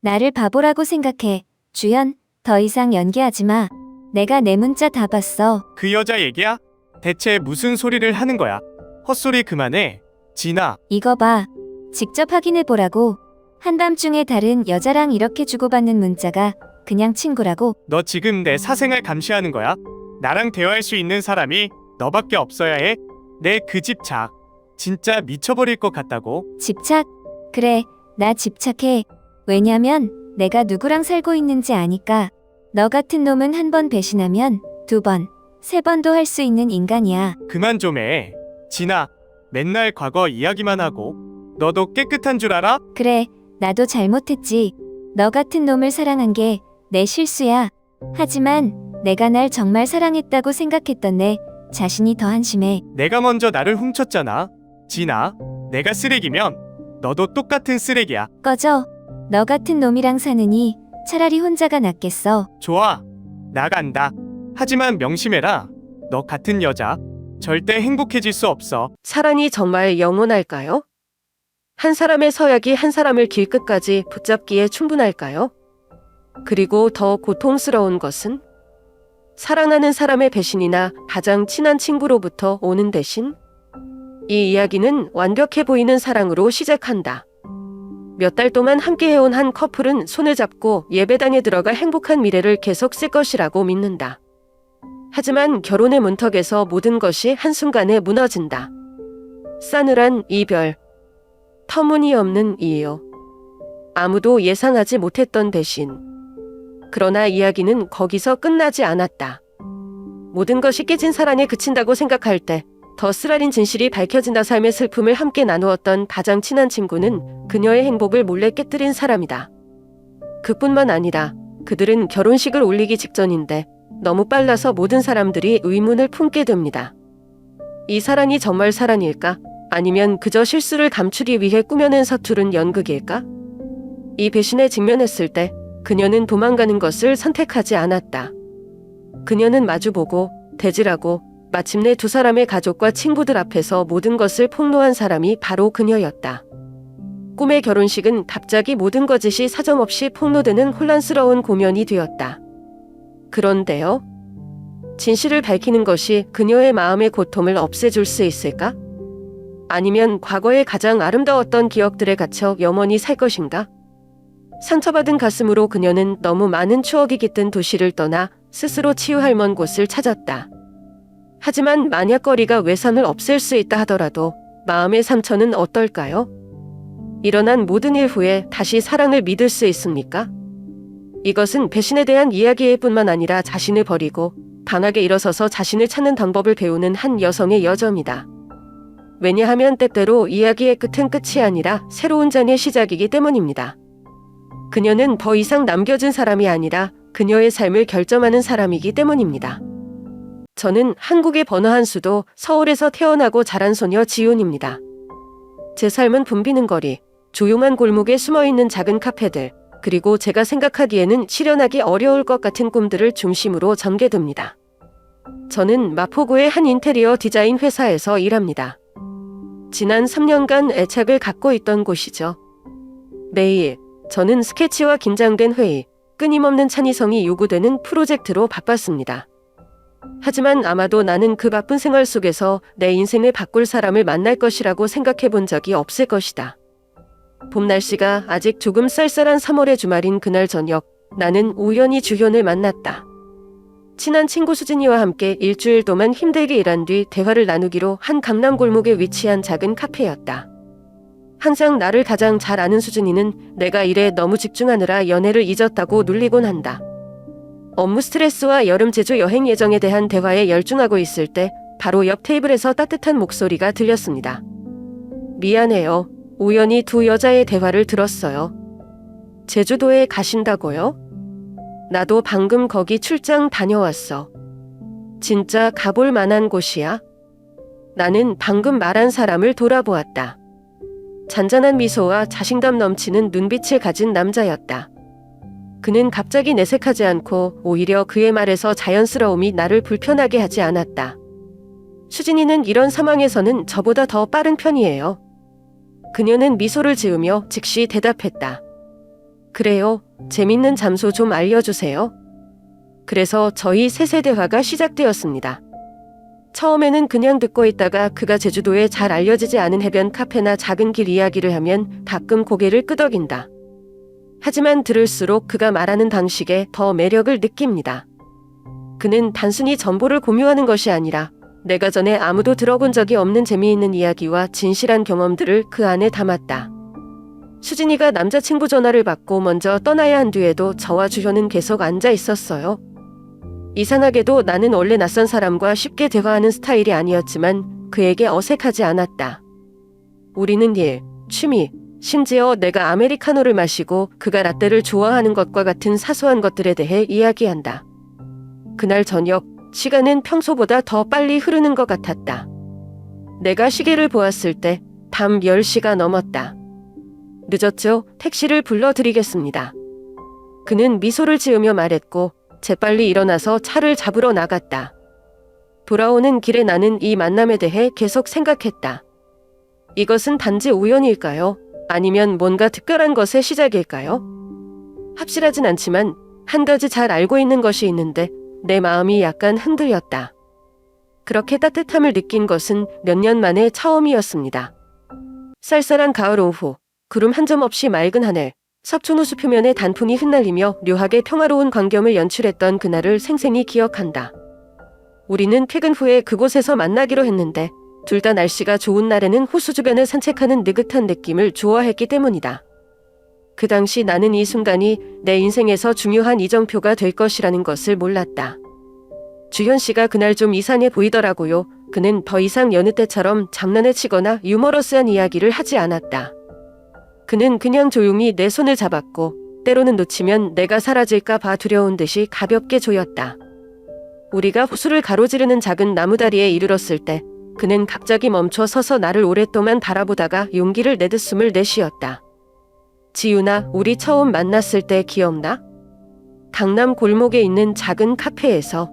나를 바보라고 생각해. 주연, 더 이상 연기하지 마. 내가 내 문자 다 봤어. 그 여자 얘기야? 대체 무슨 소리를 하는 거야? 헛소리 그만해. 진아, 이거 봐. 직접 확인해 보라고. 한밤중에 다른 여자랑 이렇게 주고받는 문자가 그냥 친구라고. 너 지금 내 사생활 감시하는 거야? 나랑 대화할 수 있는 사람이 너밖에 없어야 해? 내 그 집착 진짜 미쳐버릴 것 같다고. 집착? 그래, 나 집착해. 왜냐면 내가 누구랑 살고 있는지 아니까. 너 같은 놈은 한 번 배신하면 두 번, 세 번도 할 수 있는 인간이야. 그만 좀 해. 진아, 맨날 과거 이야기만 하고 너도 깨끗한 줄 알아? 그래, 나도 잘못했지. 너 같은 놈을 사랑한 게 내 실수야. 하지만 내가 날 정말 사랑했다고 생각했던 내 자신이 더 한심해. 내가 먼저 나를 훔쳤잖아. 진아, 내가 쓰레기면 너도 똑같은 쓰레기야. 꺼져. 너 같은 놈이랑 사느니 차라리 혼자가 낫겠어. 좋아, 나간다. 하지만 명심해라. 너 같은 여자 절대 행복해질 수 없어. 사랑이 정말 영원할까요? 한 사람의 서약이 한 사람을 길끝까지 붙잡기에 충분할까요? 그리고 더 고통스러운 것은 사랑하는 사람의 배신이나 가장 친한 친구로부터 오는 대신. 이 이야기는 완벽해 보이는 사랑으로 시작한다. 몇 달 동안 함께 해온 한 커플은 손을 잡고 예배당에 들어가 행복한 미래를 계속 쓸 것이라고 믿는다. 하지만 결혼의 문턱에서 모든 것이 한순간에 무너진다. 싸늘한 이별, 터무니없는 이유, 아무도 예상하지 못했던 대신. 그러나 이야기는 거기서 끝나지 않았다. 모든 것이 깨진 사랑에 그친다고 생각할 때 더 쓰라린 진실이 밝혀진다. 삶의 슬픔을 함께 나누었던 가장 친한 친구는 그녀의 행복을 몰래 깨뜨린 사람이다. 그뿐만 아니라 그들은 결혼식을 올리기 직전인데 너무 빨라서 모든 사람들이 의문을 품게 됩니다. 이 사랑이 정말 사랑일까? 아니면 그저 실수를 감추기 위해 꾸며낸 서투른 연극일까? 이 배신에 직면했을 때 그녀는 도망가는 것을 선택하지 않았다. 그녀는 마주보고 대질하고 마침내 두 사람의 가족과 친구들 앞에서 모든 것을 폭로한 사람이 바로 그녀였다. 꿈의 결혼식은 갑자기 모든 거짓이 사정없이 폭로되는 혼란스러운 공연이 되었다. 그런데요, 진실을 밝히는 것이 그녀의 마음의 고통을 없애줄 수 있을까? 아니면 과거의 가장 아름다웠던 기억들에 갇혀 영원히 살 것인가? 상처받은 가슴으로 그녀는 너무 많은 추억이 깃든 도시를 떠나 스스로 치유할 먼 곳을 찾았다. 하지만 만약 거리가 외상을 없앨 수 있다 하더라도 마음의 상처는 어떨까요? 일어난 모든 일 후에 다시 사랑을 믿을 수 있습니까? 이것은 배신에 대한 이야기일 뿐만 아니라 자신을 버리고 강하게 일어서서 자신을 찾는 방법을 배우는 한 여성의 여정이다. 왜냐하면 때때로 이야기의 끝은 끝이 아니라 새로운 장의 시작이기 때문입니다. 그녀는 더 이상 남겨진 사람이 아니라 그녀의 삶을 결정하는 사람이기 때문입니다. 저는 한국의 번화한 수도 서울에서 태어나고 자란 소녀 지훈입니다. 제 삶은 붐비는 거리, 조용한 골목에 숨어있는 작은 카페들, 그리고 제가 생각하기에는 실현하기 어려울 것 같은 꿈들을 중심으로 전개됩니다. 저는 마포구의 한 인테리어 디자인 회사에서 일합니다. 지난 3년간 애착을 갖고 있던 곳이죠. 매일 저는 스케치와 긴장된 회의, 끊임없는 창의성이 요구되는 프로젝트로 바빴습니다. 하지만 아마도 나는 그 바쁜 생활 속에서 내 인생을 바꿀 사람을 만날 것이라고 생각해 본 적이 없을 것이다. 봄 날씨가 아직 조금 쌀쌀한 3월의 주말인 그날 저녁, 나는 우연히 주현을 만났다. 친한 친구 수진이와 함께 일주일 동안 힘들게 일한 뒤 대화를 나누기로 한 강남 골목에 위치한 작은 카페였다. 항상 나를 가장 잘 아는 수진이는 내가 일에 너무 집중하느라 연애를 잊었다고 놀리곤 한다. 업무 스트레스와 여름 제주 여행 예정에 대한 대화에 열중하고 있을 때 바로 옆 테이블에서 따뜻한 목소리가 들렸습니다. 미안해요. 우연히 두 여자의 대화를 들었어요. 제주도에 가신다고요? 나도 방금 거기 출장 다녀왔어. 진짜 가볼 만한 곳이야? 나는 방금 말한 사람을 돌아보았다. 잔잔한 미소와 자신감 넘치는 눈빛을 가진 남자였다. 그는 갑자기 내색하지 않고 오히려 그의 말에서 자연스러움이 나를 불편하게 하지 않았다. 수진이는 이런 상황에서는 저보다 더 빠른 편이에요. 그녀는 미소를 지으며 즉시 대답했다. 그래요. 재밌는 잠소 좀 알려주세요. 그래서 저희 셋의 대화가 시작되었습니다. 처음에는 그냥 듣고 있다가 그가 제주도에 잘 알려지지 않은 해변 카페나 작은 길 이야기를 하면 가끔 고개를 끄덕인다. 하지만 들을수록 그가 말하는 방식에 더 매력을 느낍니다. 그는 단순히 정보를 공유하는 것이 아니라 내가 전에 아무도 들어본 적이 없는 재미있는 이야기와 진실한 경험들을 그 안에 담았다. 수진이가 남자친구 전화를 받고 먼저 떠나야 한 뒤에도 저와 주현은 계속 앉아 있었어요. 이상하게도 나는 원래 낯선 사람과 쉽게 대화하는 스타일이 아니었지만 그에게 어색하지 않았다. 우리는 일, 취미, 심지어 내가 아메리카노를 마시고 그가 라떼를 좋아하는 것과 같은 사소한 것들에 대해 이야기한다. 그날 저녁, 시간은 평소보다 더 빨리 흐르는 것 같았다. 내가 시계를 보았을 때 밤 10시가 넘었다. 늦었죠? 택시를 불러드리겠습니다. 그는 미소를 지으며 말했고 재빨리 일어나서 차를 잡으러 나갔다. 돌아오는 길에 나는 이 만남에 대해 계속 생각했다. 이것은 단지 우연일까요? 아니면 뭔가 특별한 것의 시작일까요? 확실하진 않지만 한 가지 잘 알고 있는 것이 있는데 내 마음이 약간 흔들렸다. 그렇게 따뜻함을 느낀 것은 몇 년 만에 처음이었습니다. 쌀쌀한 가을 오후, 구름 한 점 없이 맑은 하늘, 석촌호수 표면에 단풍이 흩날리며 묘하게 평화로운 광경을 연출했던 그날을 생생히 기억한다. 우리는 퇴근 후에 그곳에서 만나기로 했는데 둘 다 날씨가 좋은 날에는 호수 주변을 산책하는 느긋한 느낌을 좋아했기 때문이다. 그 당시 나는 이 순간이 내 인생에서 중요한 이정표가 될 것이라는 것을 몰랐다. 주현 씨가 그날 좀 이상해 보이더라고요. 그는 더 이상 여느 때처럼 장난을 치거나 유머러스한 이야기를 하지 않았다. 그는 그냥 조용히 내 손을 잡았고 때로는 놓치면 내가 사라질까 봐 두려운 듯이 가볍게 조였다. 우리가 호수를 가로지르는 작은 나무다리에 이르렀을 때 그는 갑자기 멈춰 서서 나를 오랫동안 바라보다가 용기를 내듯 숨을 내쉬었다. 지윤아, 우리 처음 만났을 때 기억나? 강남 골목에 있는 작은 카페에서.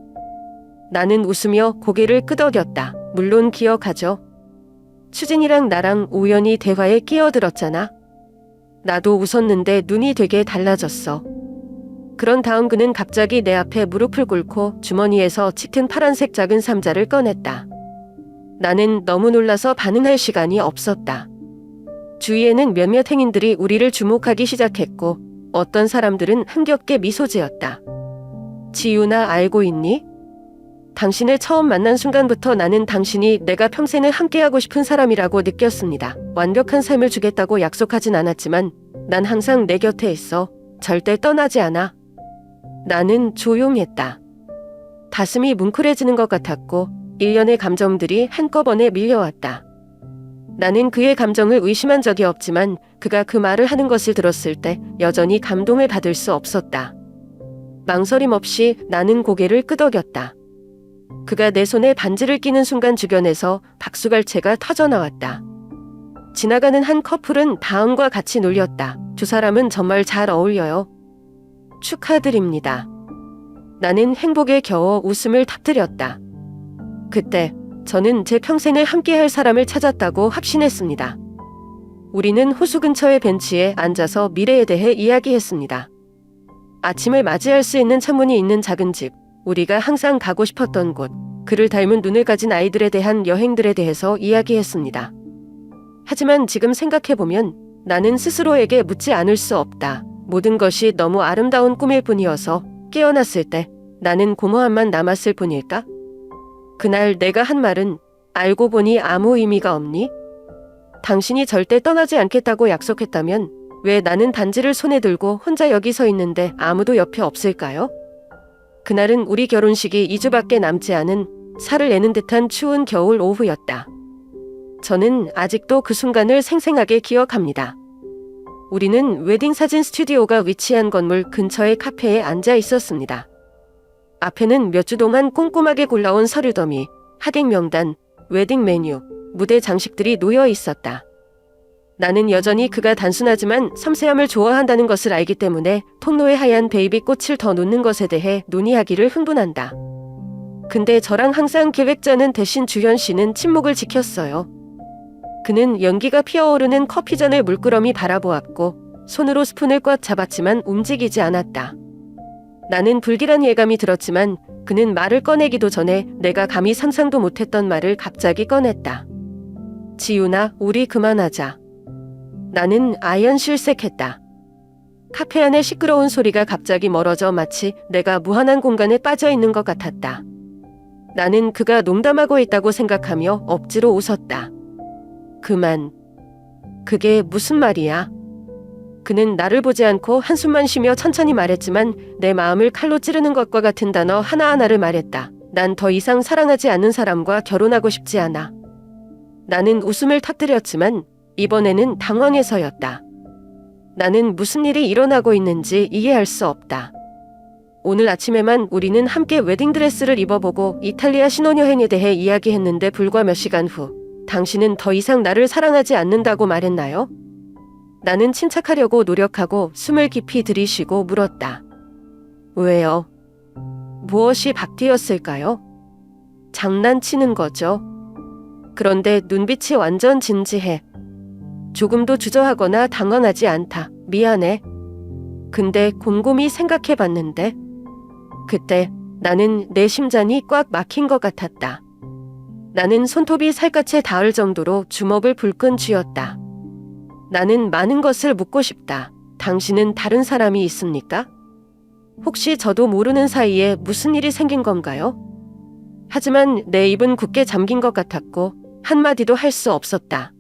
나는 웃으며 고개를 끄덕였다. 물론 기억하죠. 수진이랑 나랑 우연히 대화에 끼어들었잖아. 나도 웃었는데 눈이 되게 달라졌어. 그런 다음 그는 갑자기 내 앞에 무릎을 꿇고 주머니에서 짙은 파란색 작은 상자를 꺼냈다. 나는 너무 놀라서 반응할 시간이 없었다. 주위에는 몇몇 행인들이 우리를 주목하기 시작했고 어떤 사람들은 흥겹게 미소 지었다. 지윤아, 알고 있니? 당신을 처음 만난 순간부터 나는 당신이 내가 평생을 함께하고 싶은 사람이라고 느꼈습니다. 완벽한 삶을 주겠다고 약속하진 않았지만 난 항상 내 곁에 있어. 절대 떠나지 않아. 나는 조용했다. 가슴이 뭉클해지는 것 같았고 일련의 감정들이 한꺼번에 밀려왔다. 나는 그의 감정을 의심한 적이 없지만 그가 그 말을 하는 것을 들었을 때 여전히 감동을 받을 수 없었다. 망설임 없이 나는 고개를 끄덕였다. 그가 내 손에 반지를 끼는 순간 주변에서 박수갈채가 터져나왔다. 지나가는 한 커플은 다음과 같이 놀렸다. 두 사람은 정말 잘 어울려요. 축하드립니다. 나는 행복에 겨워 웃음을 터뜨렸다. 그때 저는 제 평생을 함께할 사람을 찾았다고 확신했습니다. 우리는 호수 근처의 벤치에 앉아서 미래에 대해 이야기했습니다. 아침을 맞이할 수 있는 창문이 있는 작은 집, 우리가 항상 가고 싶었던 곳, 그를 닮은 눈을 가진 아이들에 대한 여행들에 대해서 이야기했습니다. 하지만 지금 생각해보면 나는 스스로에게 묻지 않을 수 없다. 모든 것이 너무 아름다운 꿈일 뿐이어서 깨어났을 때 나는 공허함만 남았을 뿐일까? 그날 내가 한 말은 알고 보니 아무 의미가 없니? 당신이 절대 떠나지 않겠다고 약속했다면 왜 나는 반지를 손에 들고 혼자 여기 서 있는데 아무도 옆에 없을까요? 그날은 우리 결혼식이 2주밖에 남지 않은 살을 내는 듯한 추운 겨울 오후였다. 저는 아직도 그 순간을 생생하게 기억합니다. 우리는 웨딩 사진 스튜디오가 위치한 건물 근처의 카페에 앉아 있었습니다. 앞에는 몇 주 동안 꼼꼼하게 골라온 서류 더미, 하객 명단, 웨딩 메뉴, 무대 장식들이 놓여 있었다. 나는 여전히 그가 단순하지만 섬세함을 좋아한다는 것을 알기 때문에 통로에 하얀 베이비 꽃을 더 놓는 것에 대해 논의하기를 흥분한다. 근데 저랑 항상 계획자는 대신 주현 씨는 침묵을 지켰어요. 그는 연기가 피어오르는 커피잔을 물끄러미 바라보았고 손으로 스푼을 꽉 잡았지만 움직이지 않았다. 나는 불길한 예감이 들었지만 그는 말을 꺼내기도 전에 내가 감히 상상도 못했던 말을 갑자기 꺼냈다. 지윤아, 우리 그만하자. 나는 아연 실색했다. 카페 안의 시끄러운 소리가 갑자기 멀어져 마치 내가 무한한 공간에 빠져 있는 것 같았다. 나는 그가 농담하고 있다고 생각하며 억지로 웃었다. 그만. 그게 무슨 말이야? 그는 나를 보지 않고 한숨만 쉬며 천천히 말했지만 내 마음을 칼로 찌르는 것과 같은 단어 하나하나를 말했다. 난 더 이상 사랑하지 않는 사람과 결혼하고 싶지 않아. 나는 웃음을 터뜨렸지만 이번에는 당황해서였다. 나는 무슨 일이 일어나고 있는지 이해할 수 없다. 오늘 아침에만 우리는 함께 웨딩드레스를 입어보고 이탈리아 신혼여행에 대해 이야기했는데 불과 몇 시간 후 당신은 더 이상 나를 사랑하지 않는다고 말했나요? 나는 침착하려고 노력하고 숨을 깊이 들이쉬고 물었다. 왜요? 무엇이 바뀌었을까요? 장난치는 거죠. 그런데 눈빛이 완전 진지해. 조금도 주저하거나 당황하지 않다. 미안해. 근데 곰곰이 생각해봤는데 그때 나는 내 심장이 꽉 막힌 것 같았다. 나는 손톱이 살갗에 닿을 정도로 주먹을 불끈 쥐었다. 나는 많은 것을 묻고 싶다. 당신은 다른 사람이 있습니까? 혹시 저도 모르는 사이에 무슨 일이 생긴 건가요? 하지만 내 입은 굳게 잠긴 것 같았고 한마디도 할 수 없었다.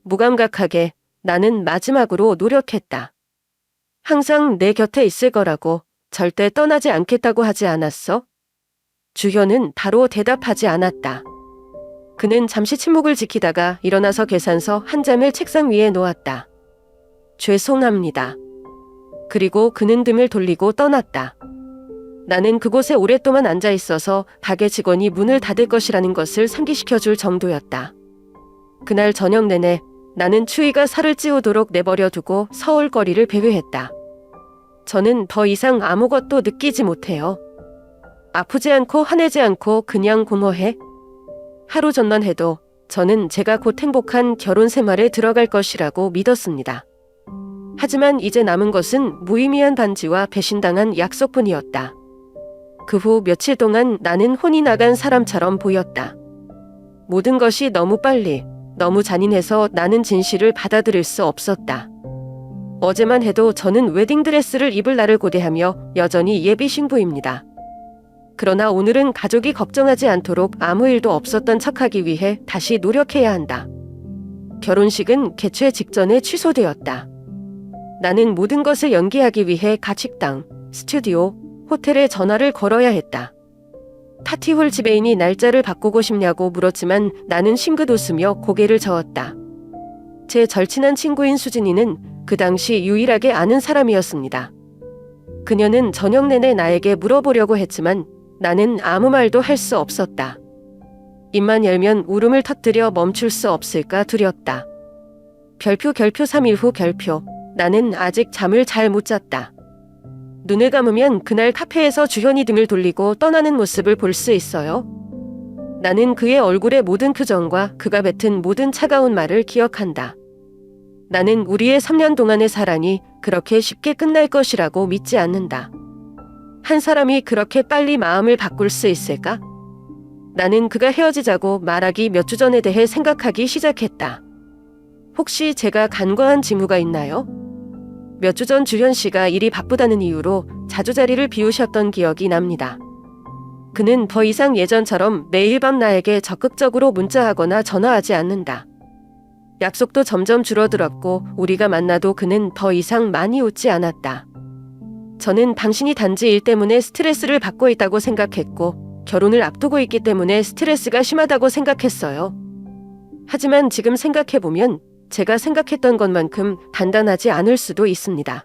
무감각하게 나는 마지막으로 노력했다. 항상 내 곁에 있을 거라고, 절대 떠나지 않겠다고 하지 않았어? 주현은 바로 대답하지 않았다. 그는 잠시 침묵을 지키다가 일어나서 계산서 한 장을 책상 위에 놓았다. 죄송합니다. 그리고 그는 등을 돌리고 떠났다. 나는 그곳에 오랫동안 앉아 있어서 가게 직원이 문을 닫을 것이라는 것을 상기시켜줄 정도였다. 그날 저녁 내내 나는 추위가 살을 찌우도록 내버려 두고 서울 거리를 배회했다. 저는 더 이상 아무것도 느끼지 못해요. 아프지 않고 화내지 않고 그냥 공허해. 하루 전만 해도 저는 제가 곧 행복한 결혼 생활에 들어갈 것이라고 믿었습니다. 하지만 이제 남은 것은 무의미한 반지와 배신당한 약속뿐이었다. 그 후 며칠 동안 나는 혼이 나간 사람처럼 보였다. 모든 것이 너무 빨리, 너무 잔인해서 나는 진실을 받아들일 수 없었다. 어제만 해도 저는 웨딩드레스를 입을 날을 고대하며 여전히 예비 신부입니다. 그러나 오늘은 가족이 걱정하지 않도록 아무 일도 없었던 척하기 위해 다시 노력해야 한다. 결혼식은 개최 직전에 취소되었다. 나는 모든 것을 연기하기 위해 가식당, 스튜디오, 호텔에 전화를 걸어야 했다. 파티홀 지배인이 날짜를 바꾸고 싶냐고 물었지만 나는 싱긋 웃으며 고개를 저었다. 제 절친한 친구인 수진이는 그 당시 유일하게 아는 사람이었습니다. 그녀는 저녁 내내 나에게 물어보려고 했지만 나는 아무 말도 할 수 없었다. 입만 열면 울음을 터뜨려 멈출 수 없을까 두렵다. 별표 3일 후 별표. 나는 아직 잠을 잘 못 잤다. 눈을 감으면 그날 카페에서 주현이 등을 돌리고 떠나는 모습을 볼 수 있어요. 나는 그의 얼굴의 모든 표정과 그가 뱉은 모든 차가운 말을 기억한다. 나는 우리의 3년 동안의 사랑이 그렇게 쉽게 끝날 것이라고 믿지 않는다. 한 사람이 그렇게 빨리 마음을 바꿀 수 있을까? 나는 그가 헤어지자고 말하기 몇 주 전에 대해 생각하기 시작했다. 혹시 제가 간과한 징후가 있나요? 몇 주 전 주현 씨가 일이 바쁘다는 이유로 자주 자리를 비우셨던 기억이 납니다. 그는 더 이상 예전처럼 매일 밤 나에게 적극적으로 문자하거나 전화하지 않는다. 약속도 점점 줄어들었고 우리가 만나도 그는 더 이상 많이 웃지 않았다. 저는 당신이 단지 일 때문에 스트레스를 받고 있다고 생각했고 결혼을 앞두고 있기 때문에 스트레스가 심하다고 생각했어요. 하지만 지금 생각해보면 제가 생각했던 것만큼 단단하지 않을 수도 있습니다.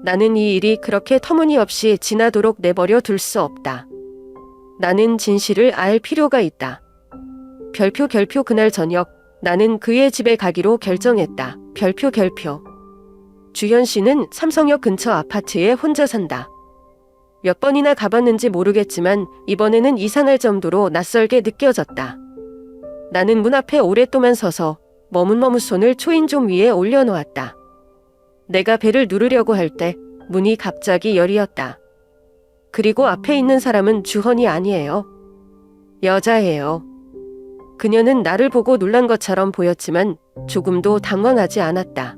나는 이 일이 그렇게 터무니없이 지나도록 내버려 둘 수 없다. 나는 진실을 알 필요가 있다. 별표 그날 저녁 나는 그의 집에 가기로 결정했다. 별표 주현 씨는 삼성역 근처 아파트에 혼자 산다. 몇 번이나 가봤는지 모르겠지만 이번에는 이상할 정도로 낯설게 느껴졌다. 나는 문 앞에 오랫동안 서서 머뭇머뭇 손을 초인종 위에 올려놓았다. 내가 벨을 누르려고 할 때 문이 갑자기 열렸다. 그리고 앞에 있는 사람은 주헌이 아니에요. 여자예요. 그녀는 나를 보고 놀란 것처럼 보였지만 조금도 당황하지 않았다.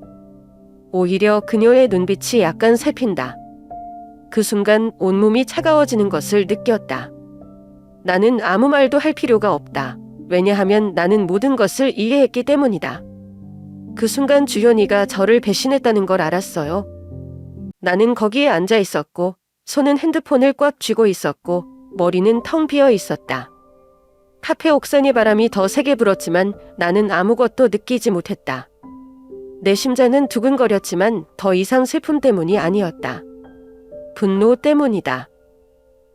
오히려 그녀의 눈빛이 약간 새핀다. 그 순간 온몸이 차가워지는 것을 느꼈다. 나는 아무 말도 할 필요가 없다. 왜냐하면 나는 모든 것을 이해했기 때문이다. 그 순간 주현이가 저를 배신했다는 걸 알았어요. 나는 거기에 앉아 있었고 손은 핸드폰을 꽉 쥐고 있었고 머리는 텅 비어 있었다. 카페 옥상의 바람이 더 세게 불었지만 나는 아무것도 느끼지 못했다. 내 심장은 두근거렸지만 더 이상 슬픔 때문이 아니었다. 분노 때문이다.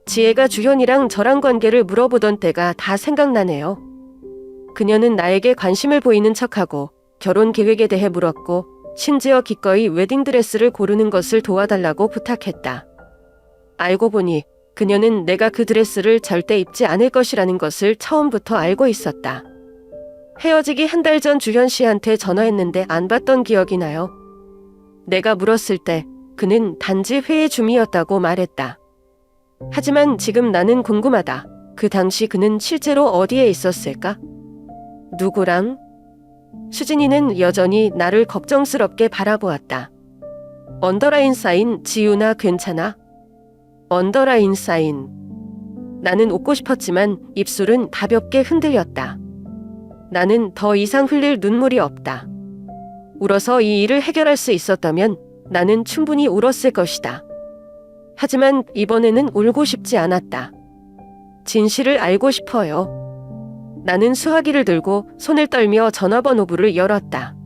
지혜가 주현이랑 저랑 관계를 물어보던 때가 다 생각나네요. 그녀는 나에게 관심을 보이는 척하고 결혼 계획에 대해 물었고 심지어 기꺼이 웨딩드레스를 고르는 것을 도와달라고 부탁했다. 알고 보니 그녀는 내가 그 드레스를 절대 입지 않을 것이라는 것을 처음부터 알고 있었다. 헤어지기 한 달 전 주현 씨한테 전화했는데 안 받던 기억이 나요. 내가 물었을 때 그는 단지 회의 중이었다고 말했다. 하지만 지금 나는 궁금하다. 그 당시 그는 실제로 어디에 있었을까? 누구랑? 수진이는 여전히 나를 걱정스럽게 바라보았다. 언더라인 사인 지우나 괜찮아? 언더라인 사인. 나는 웃고 싶었지만 입술은 가볍게 흔들렸다. 나는 더 이상 흘릴 눈물이 없다. 울어서 이 일을 해결할 수 있었다면 나는 충분히 울었을 것이다. 하지만 이번에는 울고 싶지 않았다. 진실을 알고 싶어요. 나는 수화기를 들고 손을 떨며 전화번호부를 열었다.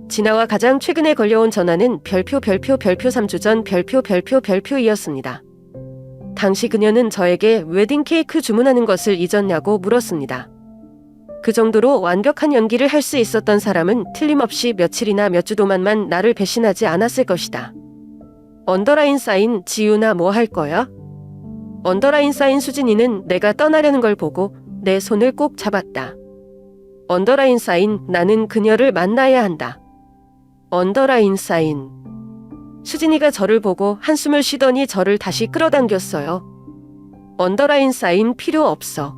진아와 가장 최근에 걸려온 전화는 별표 3주 전 별표이었습니다. 당시 그녀는 저에게 웨딩 케이크 주문하는 것을 잊었냐고 물었습니다. 그 정도로 완벽한 연기를 할 수 있었던 사람은 틀림없이 며칠이나 몇 주 동안만 나를 배신하지 않았을 것이다. 언더라인 사인 지우나 뭐 할 거야? 언더라인 사인 수진이는 내가 떠나려는 걸 보고 내 손을 꼭 잡았다. 언더라인 사인 나는 그녀를 만나야 한다. 언더라인 사인. 수진이가 저를 보고 한숨을 쉬더니 저를 다시 끌어당겼어요. 언더라인 사인 필요 없어.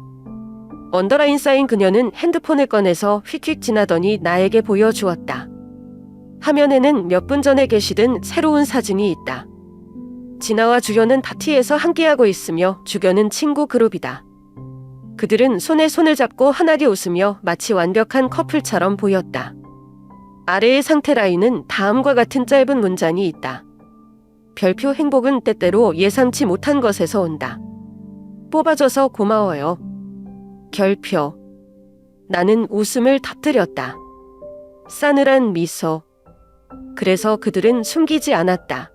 언더라인 사인. 그녀는 핸드폰을 꺼내서 휙휙 지나더니 나에게 보여주었다. 화면에는 몇 분 전에 게시된 새로운 사진이 있다. 진아와 주현은 파티에서 함께하고 있으며 주변은 친구 그룹이다. 그들은 손에 손을 잡고 환하게 웃으며 마치 완벽한 커플처럼 보였다. 아래의 상태 라인은 다음과 같은 짧은 문장이 있다. 별표 행복은 때때로 예상치 못한 것에서 온다. 뽑아줘서 고마워요. 결표. 나는 웃음을 터뜨렸다. 싸늘한 미소. 그래서 그들은 숨기지 않았다.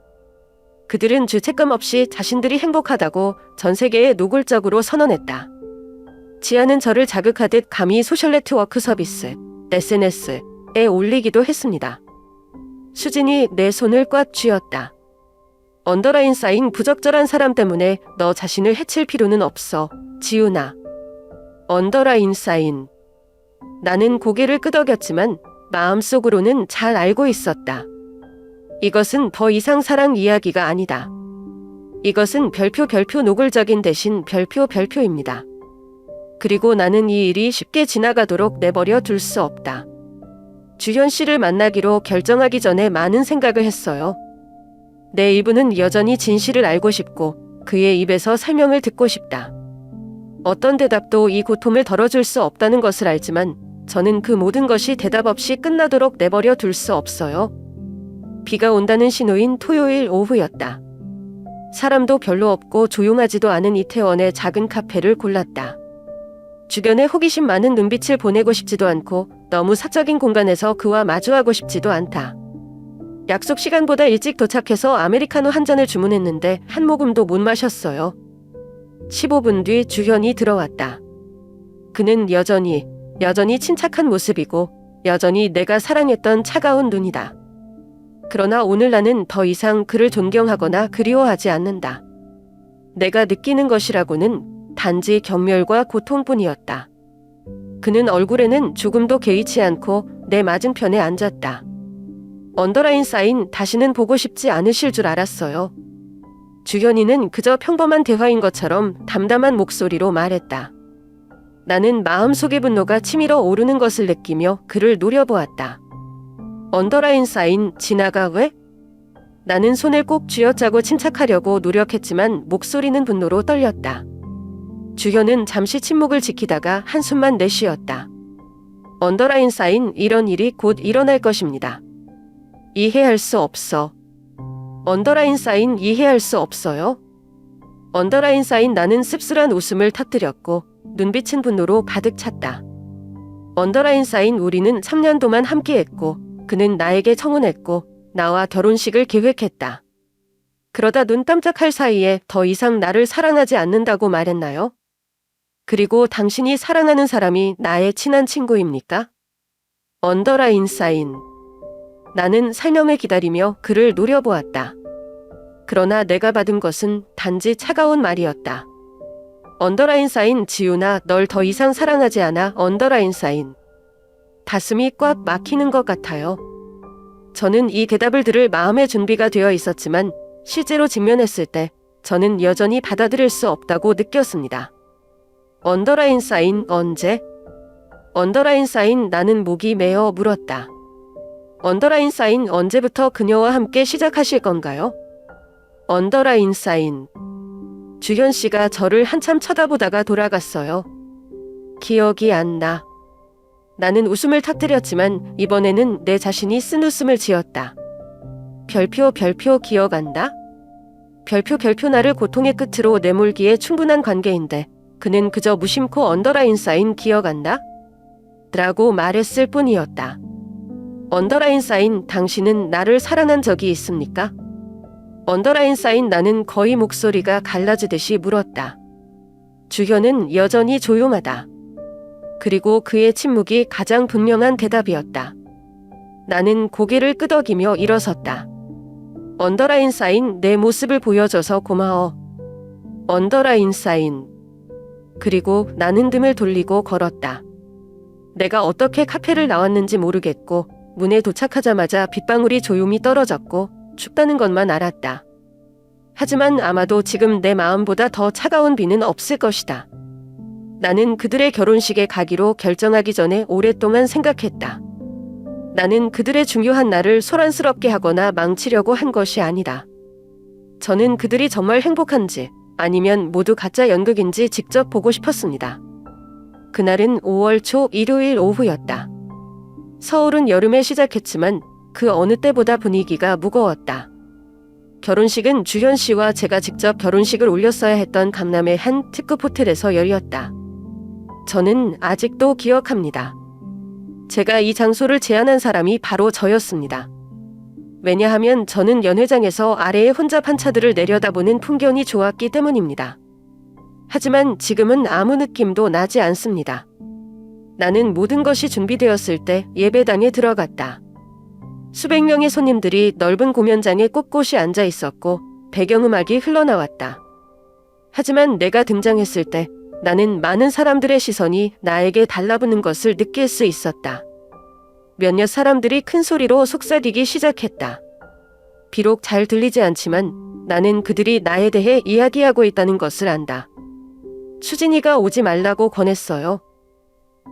그들은 죄책감 없이 자신들이 행복하다고 전 세계에 노골적으로 선언했다. 지아는 저를 자극하듯 감히 소셜 네트워크 서비스, SNS에 올리기도 했습니다. 수진이 내 손을 꽉 쥐었다. 언더라인 사인 부적절한 사람 때문에 너 자신을 해칠 필요는 없어, 지우나. 언더라인 사인. 나는 고개를 끄덕였지만 마음속으로는 잘 알고 있었다. 이것은 더 이상 사랑 이야기가 아니다. 이것은 별표 노골적인 대신 별표입니다. 그리고 나는 이 일이 쉽게 지나가도록 내버려 둘 수 없다. 주현 씨를 만나기로 결정하기 전에 많은 생각을 했어요. 내 일부는 여전히 진실을 알고 싶고 그의 입에서 설명을 듣고 싶다. 어떤 대답도 이 고통을 덜어줄 수 없다는 것을 알지만 저는 그 모든 것이 대답 없이 끝나도록 내버려 둘 수 없어요. 비가 온다는 신호인 토요일 오후였다. 사람도 별로 없고 조용하지도 않은 이태원의 작은 카페를 골랐다. 주변에 호기심 많은 눈빛을 보내고 싶지도 않고 너무 사적인 공간에서 그와 마주하고 싶지도 않다. 약속 시간보다 일찍 도착해서 아메리카노 한 잔을 주문했는데 한 모금도 못 마셨어요. 15분 뒤 주현이 들어왔다. 그는 여전히 침착한 모습이고 여전히 내가 사랑했던 차가운 눈이다. 그러나 오늘 나는 더 이상 그를 존경하거나 그리워하지 않는다. 내가 느끼는 것이라고는 단지 경멸과 고통뿐이었다. 그는 얼굴에는 조금도 개의치 않고 내 맞은편에 앉았다. 언더라인 사인 다시는 보고 싶지 않으실 줄 알았어요. 주현이는 그저 평범한 대화인 것처럼 담담한 목소리로 말했다. 나는 마음속의 분노가 치밀어 오르는 것을 느끼며 그를 노려보았다. 언더라인 사인 지나가 왜? 나는 손을 꼭 쥐어짜고 침착하려고 노력했지만 목소리는 분노로 떨렸다. 주현은 잠시 침묵을 지키다가 한숨만 내쉬었다. 언더라인 사인 이런 일이 곧 일어날 것입니다. 이해할 수 없어. 언더라인 사인 이해할 수 없어요? 언더라인 사인 나는 씁쓸한 웃음을 터뜨렸고 눈빛은 분노로 가득 찼다. 언더라인 사인 우리는 3년 동안 함께했고 그는 나에게 청혼했고 나와 결혼식을 계획했다. 그러다 눈 깜짝할 사이에 더 이상 나를 사랑하지 않는다고 말했나요? 그리고 당신이 사랑하는 사람이 나의 친한 친구입니까? 언더라인 사인. 나는 설명을 기다리며 그를 노려보았다. 그러나 내가 받은 것은 단지 차가운 말이었다. 언더라인 사인 지우나 널 더 이상 사랑하지 않아 언더라인 사인. 가슴이 꽉 막히는 것 같아요. 저는 이 대답을 들을 마음의 준비가 되어 있었지만 실제로 직면했을 때 저는 여전히 받아들일 수 없다고 느꼈습니다. 언더라인 사인 언제? 언더라인 사인 나는 목이 메어 물었다. 언더라인 사인 언제부터 그녀와 함께 시작하실 건가요? 언더라인 사인. 주현 씨가 저를 한참 쳐다보다가 돌아갔어요. 기억이 안 나. 나는 웃음을 터뜨렸지만 이번에는 내 자신이 쓴 웃음을 지었다. 별표 기억한다? 별표 나를 고통의 끝으로 내몰기에 충분한 관계인데 그는 그저 무심코 언더라인 사인 기억한다? 라고 말했을 뿐이었다. 언더라인 사인 당신은 나를 사랑한 적이 있습니까? 언더라인 사인 나는 거의 목소리가 갈라지듯이 물었다. 주현은 여전히 조용하다. 그리고 그의 침묵이 가장 분명한 대답이었다. 나는 고개를 끄덕이며 일어섰다. 언더라인 사인 내 모습을 보여줘서 고마워. 언더라인 사인. 그리고 나는 등을 돌리고 걸었다. 내가 어떻게 카페를 나왔는지 모르겠고 문에 도착하자마자 빗방울이 조용히 떨어졌고 춥다는 것만 알았다. 하지만 아마도 지금 내 마음보다 더 차가운 비는 없을 것이다. 나는 그들의 결혼식에 가기로 결정하기 전에 오랫동안 생각했다. 나는 그들의 중요한 날을 소란스럽게 하거나 망치려고 한 것이 아니다. 저는 그들이 정말 행복한지 아니면 모두 가짜 연극인지 직접 보고 싶었습니다. 그날은 5월 초 일요일 오후였다. 서울은 여름에 시작했지만 그 어느 때보다 분위기가 무거웠다. 결혼식은 주현 씨와 제가 직접 결혼식을 올렸어야 했던 강남의 한 특급 호텔에서 열렸다. 저는 아직도 기억합니다. 제가 이 장소를 제안한 사람이 바로 저였습니다. 왜냐하면 저는 연회장에서 아래의 혼잡한 차들을 내려다보는 풍경이 좋았기 때문입니다. 하지만 지금은 아무 느낌도 나지 않습니다. 나는 모든 것이 준비되었을 때 예배당에 들어갔다. 수백 명의 손님들이 넓은 공연장에 꼿꼿이 앉아 있었고 배경음악이 흘러나왔다. 하지만 내가 등장했을 때 나는 많은 사람들의 시선이 나에게 달라붙는 것을 느낄 수 있었다. 몇몇 사람들이 큰 소리로 속삭이기 시작했다. 비록 잘 들리지 않지만 나는 그들이 나에 대해 이야기하고 있다는 것을 안다. 수진이가 오지 말라고 권했어요.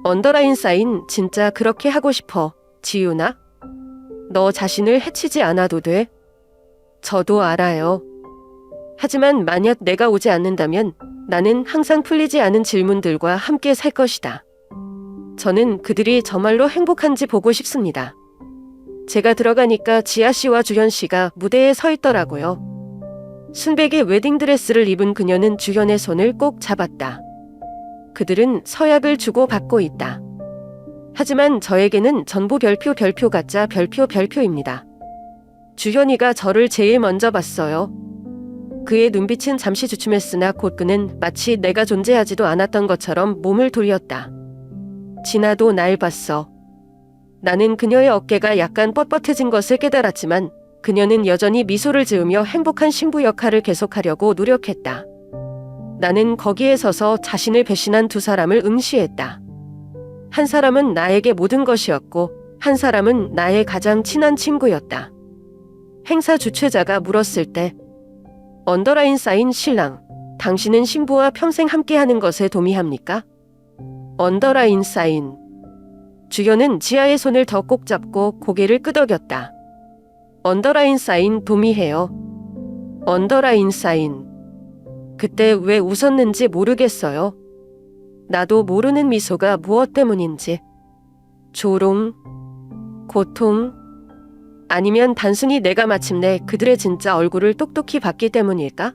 언더라인 사인 진짜 그렇게 하고 싶어, 지윤아? 너 자신을 해치지 않아도 돼? 저도 알아요. 하지만 만약 내가 오지 않는다면 나는 항상 풀리지 않은 질문들과 함께 살 것이다. 저는 그들이 정말로 행복한지 보고 싶습니다. 제가 들어가니까 지아 씨와 주현 씨가 무대에 서 있더라고요. 순백의 웨딩드레스를 입은 그녀는 주현의 손을 꼭 잡았다. 그들은 서약을 주고받고 있다. 하지만 저에게는 전부 별표 가짜 별표입니다. 주현이가 저를 제일 먼저 봤어요. 그의 눈빛은 잠시 주춤했으나 곧 그는 마치 내가 존재하지도 않았던 것처럼 몸을 돌렸다. 진아도 날 봤어. 나는 그녀의 어깨가 약간 뻣뻣해진 것을 깨달았지만 그녀는 여전히 미소를 지으며 행복한 신부 역할을 계속하려고 노력했다. 나는 거기에 서서 자신을 배신한 두 사람을 응시했다. 한 사람은 나에게 모든 것이었고 한 사람은 나의 가장 친한 친구였다. 행사 주최자가 물었을 때 언더라인 쌓인 신랑, 당신은 신부와 평생 함께하는 것에 동의합니까? 언더라인 쌓인. 주연은 지아의 손을 더 꼭 잡고 고개를 끄덕였다. 언더라인 쌓인 동의해요. 언더라인 쌓인. 그때 왜 웃었는지 모르겠어요. 나도 모르는 미소가 무엇 때문인지. 조롱, 고통, 아니면 단순히 내가 마침내 그들의 진짜 얼굴을 똑똑히 봤기 때문일까?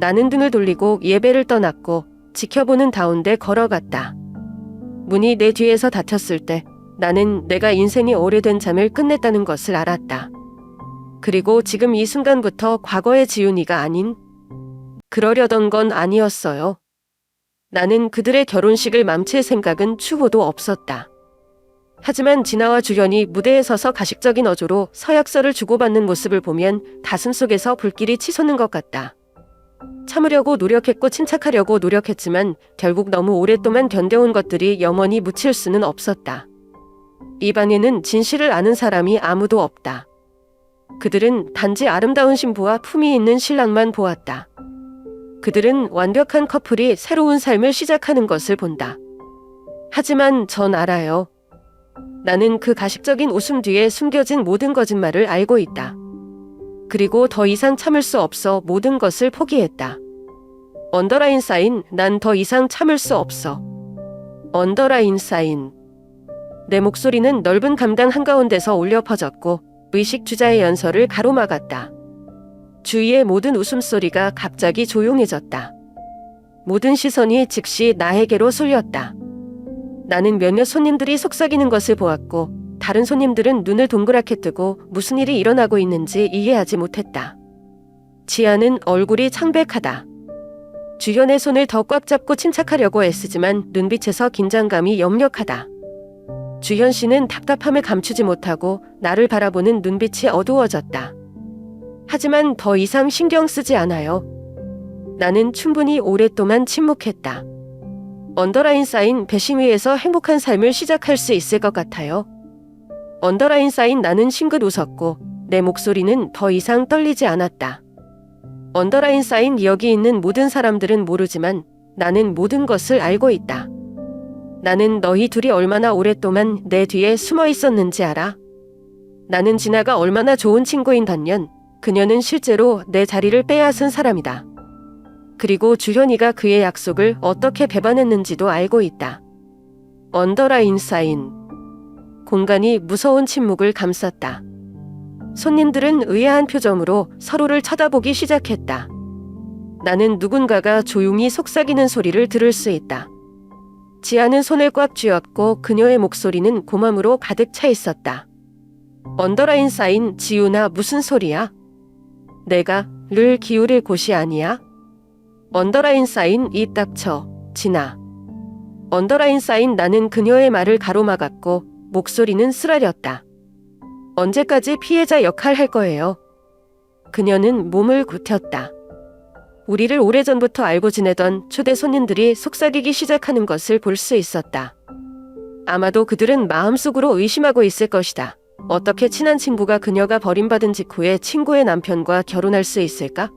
나는 등을 돌리고 예배를 떠났고 지켜보는 가운데 걸어갔다. 문이 내 뒤에서 닫혔을 때 나는 내가 인생이 오래된 잠을 끝냈다는 것을 알았다. 그리고 지금 이 순간부터 과거의 지훈이가 아닌, 그러려던 건 아니었어요. 나는 그들의 결혼식을 맘칠 생각은 추호도 없었다. 하지만 진아와 주현이 무대에 서서 가식적인 어조로 서약서를 주고받는 모습을 보면 가슴속에서 불길이 치솟는 것 같다. 참으려고 노력했고 침착하려고 노력했지만 결국 너무 오랫동안 견뎌온 것들이 영원히 묻힐 수는 없었다. 이 방에는 진실을 아는 사람이 아무도 없다. 그들은 단지 아름다운 신부와 품위 있는 신랑만 보았다. 그들은 완벽한 커플이 새로운 삶을 시작하는 것을 본다. 하지만 전 알아요. 나는 그 가식적인 웃음 뒤에 숨겨진 모든 거짓말을 알고 있다. 그리고 더 이상 참을 수 없어 모든 것을 포기했다. 언더라인 사인, 난 더 이상 참을 수 없어. 언더라인 사인. 내 목소리는 넓은 감당 한가운데서 울려 퍼졌고 의식 주자의 연설을 가로막았다. 주위의 모든 웃음소리가 갑자기 조용해졌다. 모든 시선이 즉시 나에게로 쏠렸다. 나는 몇몇 손님들이 속삭이는 것을 보았고 다른 손님들은 눈을 동그랗게 뜨고 무슨 일이 일어나고 있는지 이해하지 못했다. 지아는 얼굴이 창백하다. 주연의 손을 더 꽉 잡고 침착하려고 애쓰지만 눈빛에서 긴장감이 역력하다. 주현 씨는 답답함을 감추지 못하고 나를 바라보는 눈빛이 어두워졌다. 하지만 더 이상 신경 쓰지 않아요. 나는 충분히 오랫동안 침묵했다. 언더라인 쌓인 배심 위에서 행복한 삶을 시작할 수 있을 것 같아요. 언더라인 쌓인 나는 싱긋 웃었고 내 목소리는 더 이상 떨리지 않았다. 언더라인 쌓인 여기 있는 모든 사람들은 모르지만 나는 모든 것을 알고 있다. 나는 너희 둘이 얼마나 오랫동안 내 뒤에 숨어 있었는지 알아? 나는 진아가 얼마나 좋은 친구인 단연 그녀는 실제로 내 자리를 빼앗은 사람이다. 그리고 주현이가 그의 약속을 어떻게 배반했는지도 알고 있다. 언더라인 쌓인. 공간이 무서운 침묵을 감쌌다. 손님들은 의아한 표정으로 서로를 쳐다보기 시작했다. 나는 누군가가 조용히 속삭이는 소리를 들을 수 있다. 지아는 손을 꽉 쥐었고 그녀의 목소리는 고맘으로 가득 차 있었다. 언더라인 쌓인 지우나 무슨 소리야? 내가 를 기울일 곳이 아니야? 언더라인 쌓인 입 닥쳐, 진아. 언더라인 쌓인 나는 그녀의 말을 가로막았고 목소리는 쓰라렸다. 언제까지 피해자 역할 할 거예요? 그녀는 몸을 굽혔다. 우리를 오래전부터 알고 지내던 초대 손님들이 속삭이기 시작하는 것을 볼 수 있었다. 아마도 그들은 마음속으로 의심하고 있을 것이다. 어떻게 친한 친구가 그녀가 버림받은 직후에 친구의 남편과 결혼할 수 있을까?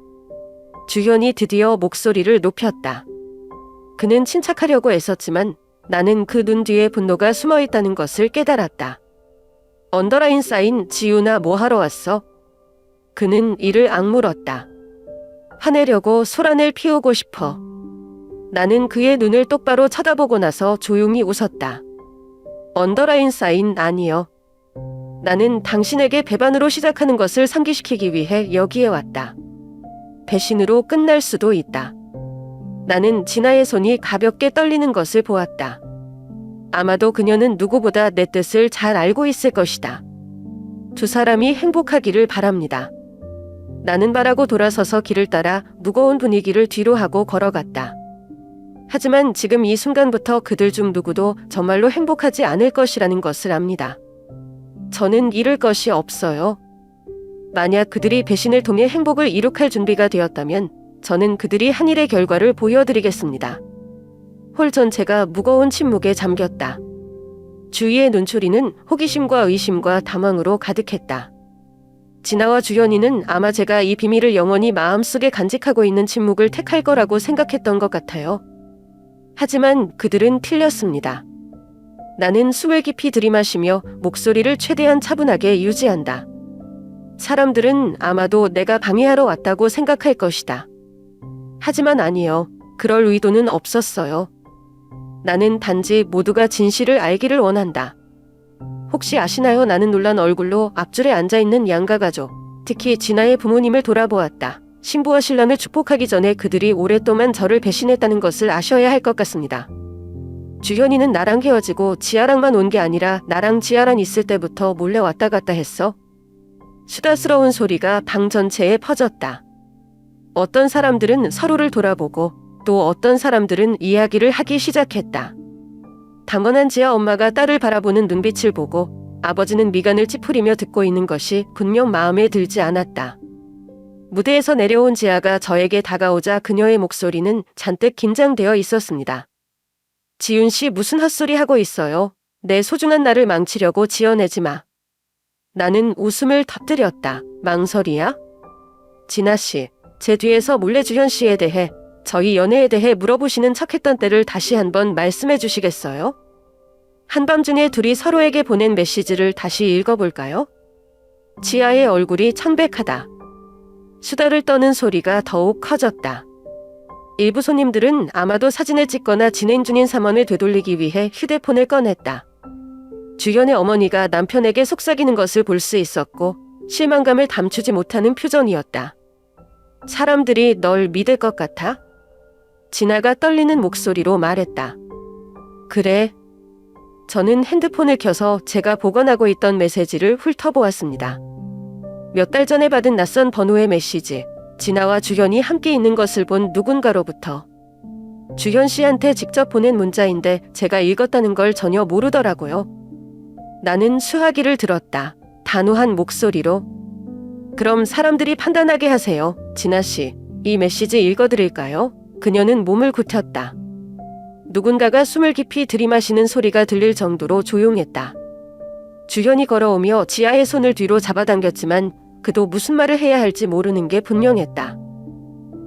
주현이 드디어 목소리를 높였다. 그는 침착하려고 애썼지만 나는 그 눈 뒤에 분노가 숨어 있다는 것을 깨달았다. 언더라인 쌓인 지우나 뭐하러 왔어? 그는 이를 악물었다. 화내려고 소란을 피우고 싶어. 나는 그의 눈을 똑바로 쳐다보고 나서 조용히 웃었다. 언더라인 쌓인 아니요. 나는 당신에게 배반으로 시작하는 것을 상기시키기 위해 여기에 왔다. 배신으로 끝날 수도 있다. 나는 진아의 손이 가볍게 떨리는 것을 보았다. 아마도 그녀는 누구보다 내 뜻을 잘 알고 있을 것이다. 두 사람이 행복하기를 바랍니다. 나는 말하고 돌아서서 길을 따라 무거운 분위기를 뒤로 하고 걸어갔다. 하지만 지금 이 순간부터 그들 중 누구도 정말로 행복하지 않을 것이라는 것을 압니다. 저는 잃을 것이 없어요. 만약 그들이 배신을 통해 행복을 이룩할 준비가 되었다면 저는 그들이 한 일의 결과를 보여드리겠습니다. 홀 전체가 무거운 침묵에 잠겼다. 주위의 눈초리는 호기심과 의심과 당황으로 가득했다. 진아와 주현이는 아마 제가 이 비밀을 영원히 마음속에 간직하고 있는 침묵을 택할 거라고 생각했던 것 같아요. 하지만 그들은 틀렸습니다. 나는 숨을 깊이 들이마시며 목소리를 최대한 차분하게 유지한다. 사람들은 아마도 내가 방해하러 왔다고 생각할 것이다. 하지만 아니요. 그럴 의도는 없었어요. 나는 단지 모두가 진실을 알기를 원한다. 혹시 아시나요? 나는 놀란 얼굴로 앞줄에 앉아있는 양가 가족, 특히 진아의 부모님을 돌아보았다. 신부와 신랑을 축복하기 전에 그들이 오랫동안 저를 배신했다는 것을 아셔야 할 것 같습니다. 주현이는 나랑 헤어지고 지아랑만 온 게 아니라 나랑 지아랑 있을 때부터 몰래 왔다 갔다 했어. 수다스러운 소리가 방 전체에 퍼졌다. 어떤 사람들은 서로를 돌아보고 또 어떤 사람들은 이야기를 하기 시작했다. 당연한 지아 엄마가 딸을 바라보는 눈빛을 보고 아버지는 미간을 찌푸리며 듣고 있는 것이 분명 마음에 들지 않았다. 무대에서 내려온 지아가 저에게 다가오자 그녀의 목소리는 잔뜩 긴장되어 있었습니다. 지윤 씨 무슨 헛소리 하고 있어요? 내 소중한 나를 망치려고 지어내지 마. 나는 웃음을 터뜨렸다. 망설이야? 진아 씨, 제 뒤에서 몰래 주현 씨에 대해 저희 연애에 대해 물어보시는 척했던 때를 다시 한번 말씀해 주시겠어요? 한밤중에 둘이 서로에게 보낸 메시지를 다시 읽어볼까요? 지아의 얼굴이 창백하다. 수다를 떠는 소리가 더욱 커졌다. 일부 손님들은 아마도 사진을 찍거나 진행 중인 삼원을 되돌리기 위해 휴대폰을 꺼냈다. 주현의 어머니가 남편에게 속삭이는 것을 볼 수 있었고 실망감을 감추지 못하는 표정이었다. 사람들이 널 믿을 것 같아? 진아가 떨리는 목소리로 말했다. 그래. 저는 핸드폰을 켜서 제가 보관하고 있던 메시지를 훑어보았습니다. 몇 달 전에 받은 낯선 번호의 메시지. 진아와 주현이 함께 있는 것을 본 누군가로부터. 주현 씨한테 직접 보낸 문자인데 제가 읽었다는 걸 전혀 모르더라고요. 나는 수화기를 들었다. 단호한 목소리로. 그럼 사람들이 판단하게 하세요. 진아 씨, 이 메시지 읽어드릴까요? 그녀는 몸을 굳혔다. 누군가가 숨을 깊이 들이마시는 소리가 들릴 정도로 조용했다. 주현이 걸어오며 지아의 손을 뒤로 잡아당겼지만 그도 무슨 말을 해야 할지 모르는 게 분명했다.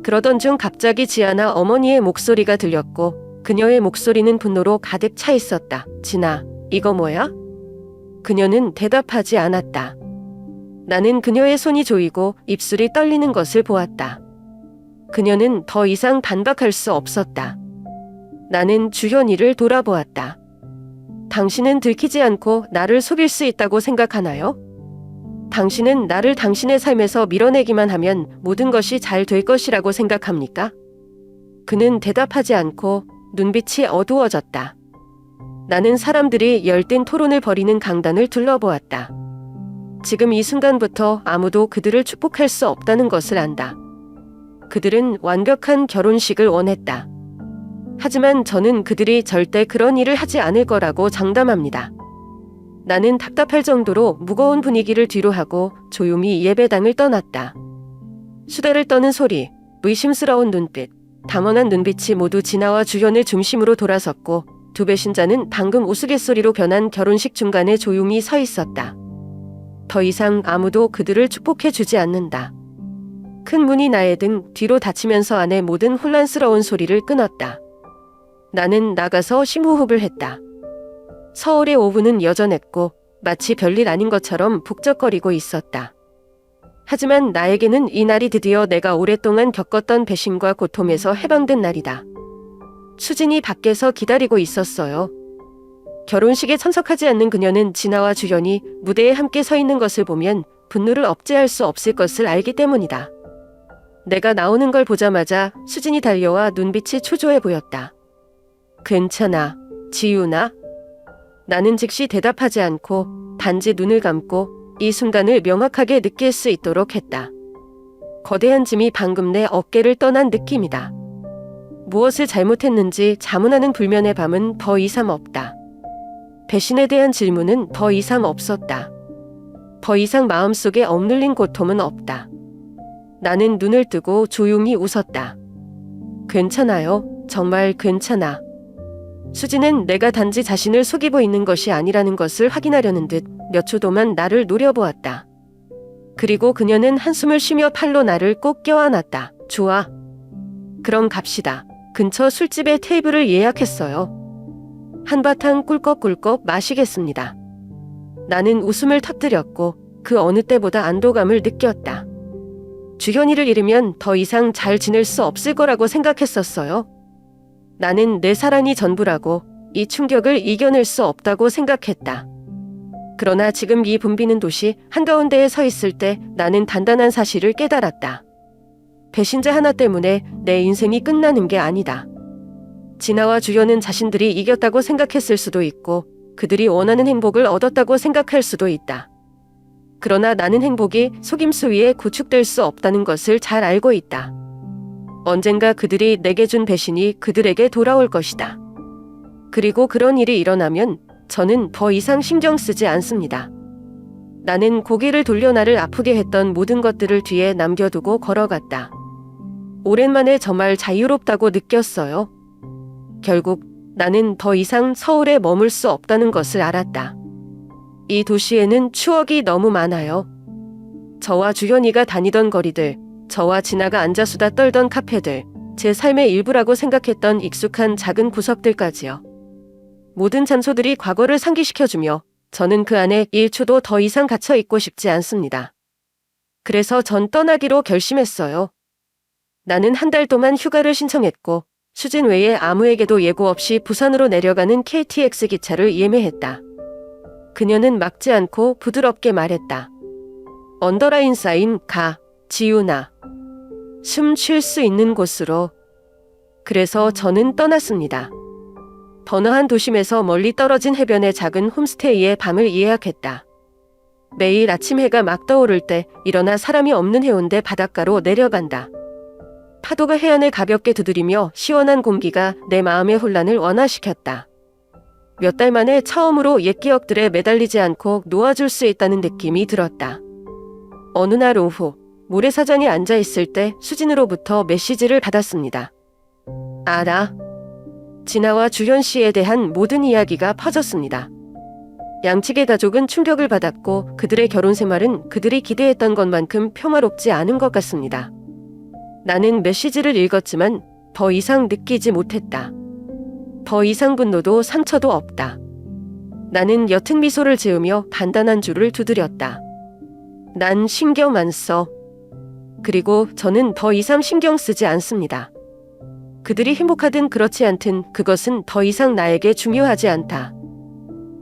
그러던 중 갑자기 지아나 어머니의 목소리가 들렸고 그녀의 목소리는 분노로 가득 차 있었다. 진아, 이거 뭐야? 그녀는 대답하지 않았다. 나는 그녀의 손이 조이고 입술이 떨리는 것을 보았다. 그녀는 더 이상 반박할 수 없었다. 나는 주현이를 돌아보았다. 당신은 들키지 않고 나를 속일 수 있다고 생각하나요? 당신은 나를 당신의 삶에서 밀어내기만 하면 모든 것이 잘 될 것이라고 생각합니까? 그는 대답하지 않고 눈빛이 어두워졌다. 나는 사람들이 열띤 토론을 벌이는 강단을 둘러보았다. 지금 이 순간부터 아무도 그들을 축복할 수 없다는 것을 안다. 그들은 완벽한 결혼식을 원했다. 하지만 저는 그들이 절대 그런 일을 하지 않을 거라고 장담합니다. 나는 답답할 정도로 무거운 분위기를 뒤로하고 조용히 예배당을 떠났다. 수다를 떠는 소리, 의심스러운 눈빛, 당황한 눈빛이 모두 진아와 주현을 중심으로 돌아섰고 두 배신자는 방금 우스갯소리로 변한 결혼식 중간에 조용히 서 있었다. 더 이상 아무도 그들을 축복해 주지 않는다. 큰 문이 나의 등 뒤로 닫히면서 안의 모든 혼란스러운 소리를 끊었다. 나는 나가서 심호흡을 했다. 서울의 오후는 여전했고 마치 별일 아닌 것처럼 북적거리고 있었다. 하지만 나에게는 이 날이 드디어 내가 오랫동안 겪었던 배신과 고통에서 해방된 날이다. 수진이 밖에서 기다리고 있었어요. 결혼식에 참석하지 않는 그녀는 진아와 주현이 무대에 함께 서 있는 것을 보면 분노를 억제할 수 없을 것을 알기 때문이다. 내가 나오는 걸 보자마자 수진이 달려와 눈빛이 초조해 보였다. 괜찮아, 지윤아? 나는 즉시 대답하지 않고 단지 눈을 감고 이 순간을 명확하게 느낄 수 있도록 했다. 거대한 짐이 방금 내 어깨를 떠난 느낌이다. 무엇을 잘못했는지 자문하는 불면의 밤은 더 이상 없다. 배신에 대한 질문은 더 이상 없었다. 더 이상 마음속에 억눌린 고통은 없다. 나는 눈을 뜨고 조용히 웃었다. 괜찮아요. 정말 괜찮아. 수지는 내가 단지 자신을 속이고 있는 것이 아니라는 것을 확인하려는 듯 몇 초 동안 나를 노려보았다. 그리고 그녀는 한숨을 쉬며 팔로 나를 꼭 껴안았다. 좋아. 그럼 갑시다. 근처 술집에 테이블을 예약했어요. 한바탕 꿀꺽꿀꺽 마시겠습니다. 나는 웃음을 터뜨렸고 그 어느 때보다 안도감을 느꼈다. 주현이를 잃으면 더 이상 잘 지낼 수 없을 거라고 생각했었어요. 나는 내 사랑이 전부라고 이 충격을 이겨낼 수 없다고 생각했다. 그러나 지금 이 붐비는 도시 한가운데에 서 있을 때 나는 단단한 사실을 깨달았다. 배신자 하나 때문에 내 인생이 끝나는 게 아니다. 진아와 주현은 자신들이 이겼다고 생각했을 수도 있고 그들이 원하는 행복을 얻었다고 생각할 수도 있다. 그러나 나는 행복이 속임수 위에 구축될 수 없다는 것을 잘 알고 있다. 언젠가 그들이 내게 준 배신이 그들에게 돌아올 것이다. 그리고 그런 일이 일어나면 저는 더 이상 신경 쓰지 않습니다. 나는 고개를 돌려 나를 아프게 했던 모든 것들을 뒤에 남겨두고 걸어갔다. 오랜만에 정말 자유롭다고 느꼈어요. 결국 나는 더 이상 서울에 머물 수 없다는 것을 알았다. 이 도시에는 추억이 너무 많아요. 저와 주현이가 다니던 거리들, 저와 진아가 앉아 수다 떨던 카페들, 제 삶의 일부라고 생각했던 익숙한 작은 구석들까지요. 모든 장소들이 과거를 상기시켜주며 저는 그 안에 1초도 더 이상 갇혀 있고 싶지 않습니다. 그래서 전 떠나기로 결심했어요. 나는 한 달 동안 휴가를 신청했고 수진 외에 아무에게도 예고 없이 부산으로 내려가는 KTX 기차를 예매했다. 그녀는 막지 않고 부드럽게 말했다. 언더라인 사인 가, 지우나. 숨 쉴 수 있는 곳으로. 그래서 저는 떠났습니다. 번화한 도심에서 멀리 떨어진 해변의 작은 홈스테이에 밤을 예약했다. 매일 아침 해가 막 떠오를 때 일어나 사람이 없는 해운대 바닷가로 내려간다. 파도가 해안을 가볍게 두드리며 시원한 공기가 내 마음의 혼란을 완화시켰다. 몇 달 만에 처음으로 옛 기억들에 매달리지 않고 놓아줄 수 있다는 느낌이 들었다. 어느 날 오후 모래사장에 앉아있을 때 수진으로부터 메시지를 받았습니다. 알아. 진아와 주현 씨에 대한 모든 이야기가 퍼졌습니다. 양측의 가족은 충격을 받았고 그들의 결혼 생활은 그들이 기대했던 것만큼 평화롭지 않은 것 같습니다. 나는 메시지를 읽었지만 더 이상 느끼지 못했다. 더 이상 분노도 상처도 없다. 나는 옅은 미소를 지으며 단단한 줄을 두드렸다. 난 신경 안 써. 그리고 저는 더 이상 신경 쓰지 않습니다. 그들이 행복하든 그렇지 않든 그것은 더 이상 나에게 중요하지 않다.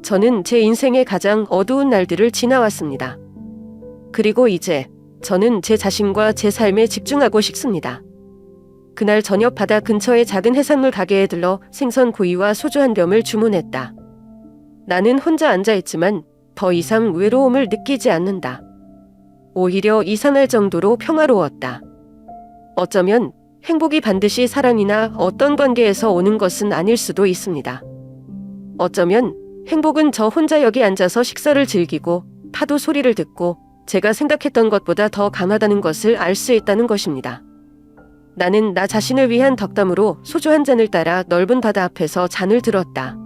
저는 제 인생의 가장 어두운 날들을 지나왔습니다. 그리고 이제 저는 제 자신과 제 삶에 집중하고 싶습니다. 그날 저녁 바다 근처의 작은 해산물 가게에 들러 생선 구이와 소주 한 병을 주문했다. 나는 혼자 앉아있지만 더 이상 외로움을 느끼지 않는다. 오히려 이상할 정도로 평화로웠다. 어쩌면 행복이 반드시 사랑이나 어떤 관계에서 오는 것은 아닐 수도 있습니다. 어쩌면 행복은 저 혼자 여기 앉아서 식사를 즐기고 파도 소리를 듣고 제가 생각했던 것보다 더 강하다는 것을 알 수 있다는 것입니다. 나는 나 자신을 위한 덕담으로 소주 한 잔을 따라 넓은 바다 앞에서 잔을 들었다.